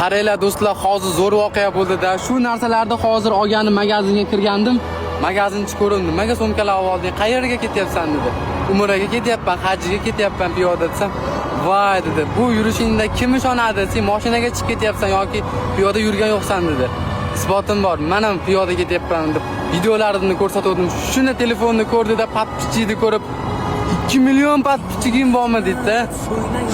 Qaranglar do'stlar, hozir zo'r voqea bo'ldi-da. Shu narsalarni hozir olganim magazinga kirgandim. Magazinchi ko'rindi. Nimaga so'mkalar olding? Qayerga ketyapsan dedi. Umraga ketyapman, hajga ketyapman piyoda desam. Voy dedi. Bu yurishingda kim ishonadi? Sen mashinaga chiqib ketyapsan yoki piyoda yurgan yo'qsan dedi. Isbotim bor. Men ham piyoda ketyapman deb videolarimni ko'rsatdim. Shuni telefonni ko'rdi-da, patpichini ko'rib 2 million patpichigim bormi dedi-da.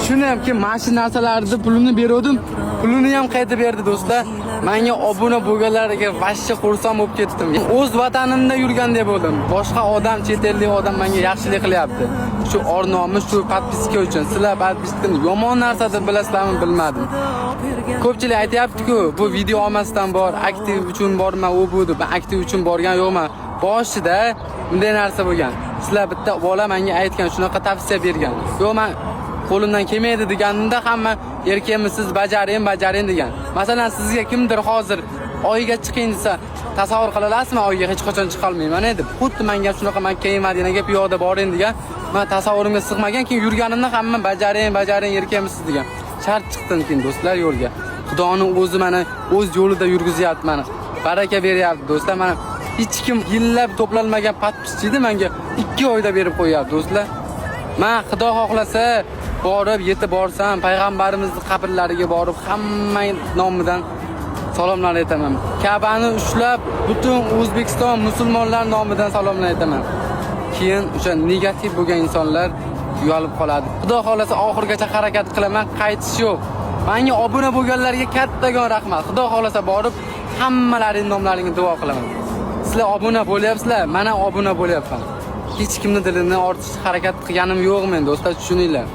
Shuni ham ki mashina narsalarni pulini berdim. Pulini ham qaytib berdi do'stlar. Menga obuna bo'lganlarga vashcha xursand bo'lib ketdim. O'z vatanimda yurgandek bo'ldim. Boshqa odam, chet ellik odam menga yaxshilik qilyapti. Shu or-nomi, shu patpiska uchun. Sizlar patpiskani yomon narsa deb bilasizlarmi, bilmadim. Ko'pchilik aytayapti-ku, bu video olmasdan bor, aktiv uchun borman, u bu deb. Men aktiv uchun borgan yo'qman. Boshida bunday narsa bo'lgan. Sizlar bitta bola menga aytgan, shunaqa tavsiya bergan. Yo'q, men qo'limdan kelmaydi deganimda hamma erkakmisiz bajaring degan. Masalan, sizga kimdir hozir oyiga chiqing desa, tasavvur qila olasizmi? Oyiga hech qachon chiqa olmayman deb. Xuddi menga shunaqa, men keyin Madinaga piyoda boring degan. Men tasavvurimga sig'magan, keyin yurganimda hamma bajaring erkakmisiz degan. Shart chiqdim keyin do'stlar yo'lga. Xudoning o'zi meni o'z yo'lida yurgizyapti meni. Baraka beryapti do'stlar. Mana hech kim yillab to'planmagan patpichini menga 2 oyda berib qo'yapti do'stlar. Men Xudo xohlasa borib yetib borsam, payg'ambarimizning qabrlariga borib hamma nomidan salomlar aytaman. Ka'bani ushlab butun O'zbekiston musulmonlar nomidan salomlar aytaman. Keyin o'sha negativ bo'lgan insonlar uyalib qoladi. Xudo xohlasa oxirgacha harakat qilaman, qaytish yo'q. Menga obuna bo'lganlarga kattagon rahmat. Xudo xohlasa borib hammalaring nomlaringni duo qilaman. Sizlar obuna bo'lyapsizlar, men ham obuna bo'lyapman. Hech kimni dilini ortish harakat qilganim yo'q men do'stlar, tushuninglar.